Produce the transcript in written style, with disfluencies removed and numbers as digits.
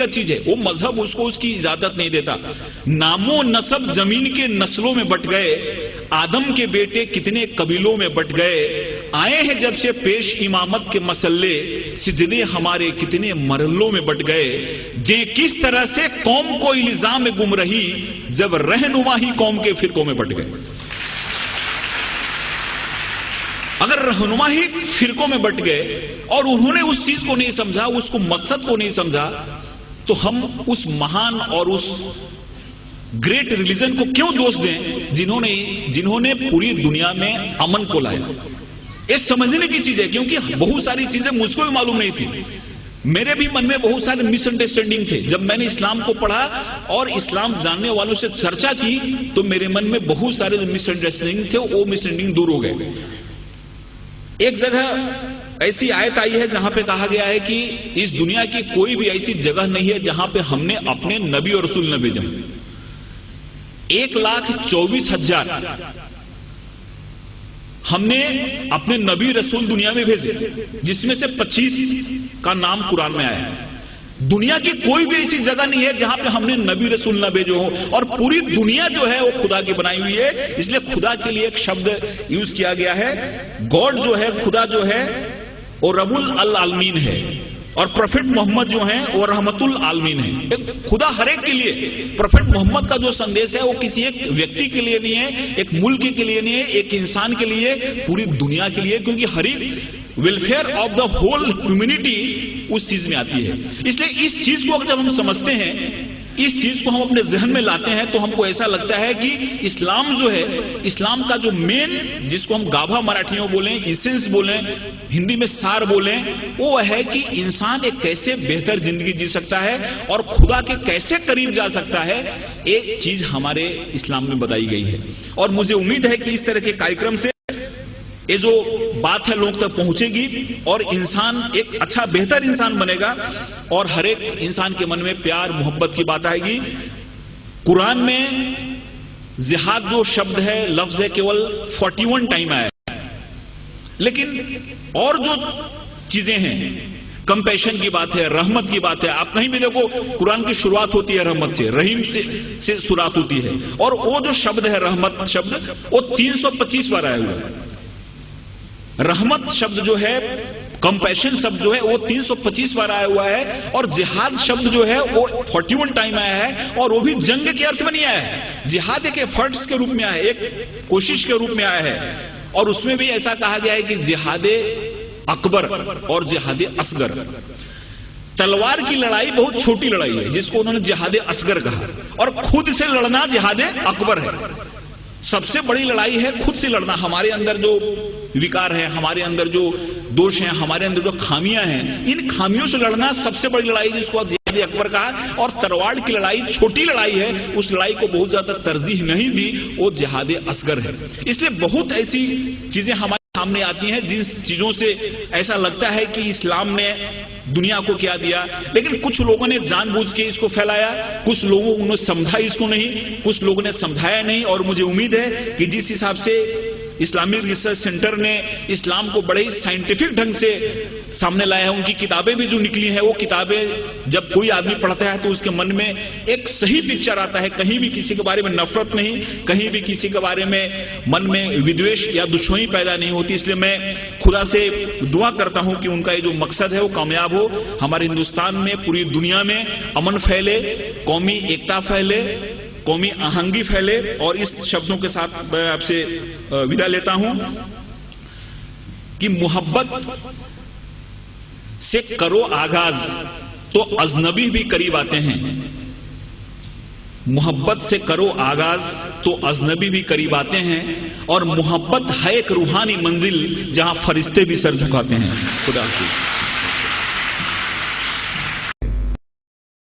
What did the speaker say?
چیز ہے، وہ مذہب اس کو اس کی اجازت نہیں دیتا۔ نامو نسب زمین کے نسلوں میں بٹ گئے، آدم کے بیٹے کتنے قبیلوں میں بٹ گئے، آئے ہیں جب سے پیش امامت کے مسئلے، سجدے ہمارے کتنے مرحلوں میں بٹ گئے، دیں کس طرح سے قوم کو الزام گمراہی، جب رہنما ہی قوم کے فرقوں میں بٹ گئے۔ اگر رہنما ہی فرقوں میں بٹ گئے اور انہوں نے اس چیز کو نہیں سمجھا، اس کو مقصد کو نہیں سمجھا، تو ہم اس مہان اور اس گریٹ ریلیجن کو کیوں دوش دیں جنہوں نے پوری دنیا میں امن کو لایا۔ یہ سمجھنے کی چیز ہے، کیونکہ بہت ساری چیزیں مجھ کو بھی معلوم نہیں تھی، میرے بھی من میں بہت سارے مس انڈرسٹینڈنگ تھے۔ جب میں نے اسلام کو پڑھا اور اسلام جاننے والوں سے چرچا کی تو میرے من میں بہت سارے جو مس انڈرسٹینڈنگ تھے وہ مس انڈرسٹینڈنگ دور ہو گئے۔ ایک جگہ ایسی آیت آئی ہے جہاں پہ کہا گیا ہے کہ اس دنیا کی کوئی بھی ایسی جگہ نہیں ہے جہاں پہ ہم نے اپنے نبی اور رسول نہ بھیجا۔ 1,24,000 ہم نے اپنے نبی رسول دنیا میں بھیجے، جس میں سے 25 کا نام قرآن میں آیا ہے۔ دنیا کی کوئی بھی ایسی جگہ نہیں ہے جہاں پہ ہم نے نبی رسول نہ بھیجے ہو، اور پوری دنیا جو ہے وہ خدا کی بنائی ہوئی ہے، اس لیے خدا کے لیے ایک شبد یوز کیا گیا ہے۔ گاڈ جو ہے، خدا جو ہے وہ رب العالمین ہے، اور پروفٹ محمد جو ہیں وہ رحمت العالمین ہے۔ خدا ہر ایک کے لیے، پروفٹ محمد کا جو سندیش ہے وہ کسی ایک ویکتی کے لیے نہیں ہے، ایک ملک کے لیے نہیں ہے، ایک انسان کے لیے، پوری دنیا کے لیے، کیونکہ ہر ایک welfare of the whole humanity اس چیز میں آتی ہے۔ اس لیے اس چیز کو جب ہم سمجھتے ہیں، اس چیز کو ہم اپنے ذہن میں لاتے ہیں، تو ہم کو ایسا لگتا ہے کہ اسلام جو ہے، اسلام کا جو مین، جس کو ہم گابھا مراٹھیوں بولیں، ایسنس بولیں، ہندی میں سار بولیں، وہ ہے کہ انسان ایک کیسے بہتر زندگی جی سکتا ہے اور خدا کے کیسے قریب جا سکتا ہے، ایک چیز ہمارے اسلام میں بتائی گئی ہے۔ اور مجھے امید ہے کہ اس طرح کے کارکرم سے یہ جو بات ہے لوگ تک پہنچے گی اور انسان ایک اچھا بہتر انسان بنے گا، اور ہر ایک انسان کے من میں پیار محبت کی بات آئے گی۔ قرآن میں جہاد جو شبد ہے، لفظ ہے، کیول 41 ٹائم آیا ہے، لیکن اور جو چیزیں ہیں، کمپیشن کی بات ہے، رحمت کی بات ہے، آپ کہیں بھی دیکھو قرآن کی شروعات ہوتی ہے رحمت سے، رحیم سے شروعات ہوتی ہے، اور وہ جو شبد ہے رحمت شبد، وہ 325 بار آیا ہوا ہے۔ رحمت شبد جو ہے، کمپیشن شبد جو ہے، وہ 325 بار آیا ہوا ہے، اور جہاد شبد جو ہے وہ 41 ٹائم آیا ہے، اور وہ بھی جنگ کے ارتھ میں نہیں آیا ہے، جہاد ایک ایفرٹس کے روپ میں آیا ہے، ایک کوشش کے روپ میں آیا ہے، اور اس میں بھی ایسا کہا گیا ہے کہ جہاد اکبر اور جہاد اصغر۔ تلوار کی لڑائی بہت چھوٹی لڑائی ہے جس کو انہوں نے جہاد اصغر کہا، اور خود سے لڑنا جہاد اکبر ہے۔ سب سے بڑی لڑائی ہے خود سے لڑنا، ہمارے اندر جو وکار ہیں، ہمارے اندر جو دوش ہیں، ہمارے اندر جو خامیاں ہیں، ان خامیوں سے لڑنا سب سے بڑی لڑائی جس کو جہاد اکبر کہا، اور تلوار کی لڑائی چھوٹی لڑائی ہے، اس لڑائی کو بہت زیادہ ترجیح نہیں دی، وہ جہاد اصغر ہے۔ اس لیے بہت ایسی چیزیں ہمارے سامنے آتی ہیں جن چیزوں سے ایسا لگتا ہے کہ اسلام نے دنیا کو کیا دیا، لیکن کچھ لوگوں نے جان بوجھ کے اس کو پھیلایا، کچھ لوگوں نے سمجھا اس کو نہیں، کچھ لوگوں نے سمجھایا نہیں، اور مجھے امید ہے کہ جس حساب سے اسلامک ریسرچ سینٹر نے اسلام کو بڑے ہی سائنٹیفک ڈھنگ سے سامنے لایا ہے، ان کی کتابیں بھی جو نکلی ہیں، وہ کتابیں جب کوئی آدمی پڑھتا ہے تو اس کے من میں ایک صحیح پکچر آتا ہے، کہیں بھی کسی کے بارے میں نفرت نہیں، کہیں بھی کسی کے بارے میں من میں ودویش یا دشمنی پیدا نہیں ہوتی۔ اس لیے میں خدا سے دعا کرتا ہوں کہ ان کا یہ جو مقصد ہے وہ کامیاب ہو، ہمارے ہندوستان میں، پوری دنیا میں امن پھیلے، قومی ایکتا پھیلے، قومی آہنگی پھیلے، اور اس شبدوں کے ساتھ میں آپ سے ودا لیتا ہوں کہ محبت سے کرو آغاز تو اجنبی بھی قریب آتے ہیں، محبت سے کرو آغاز تو اجنبی بھی قریب آتے ہیں، اور محبت ہے ایک روحانی منزل جہاں فرشتے بھی سر جھکاتے ہیں۔ خدا حافظ۔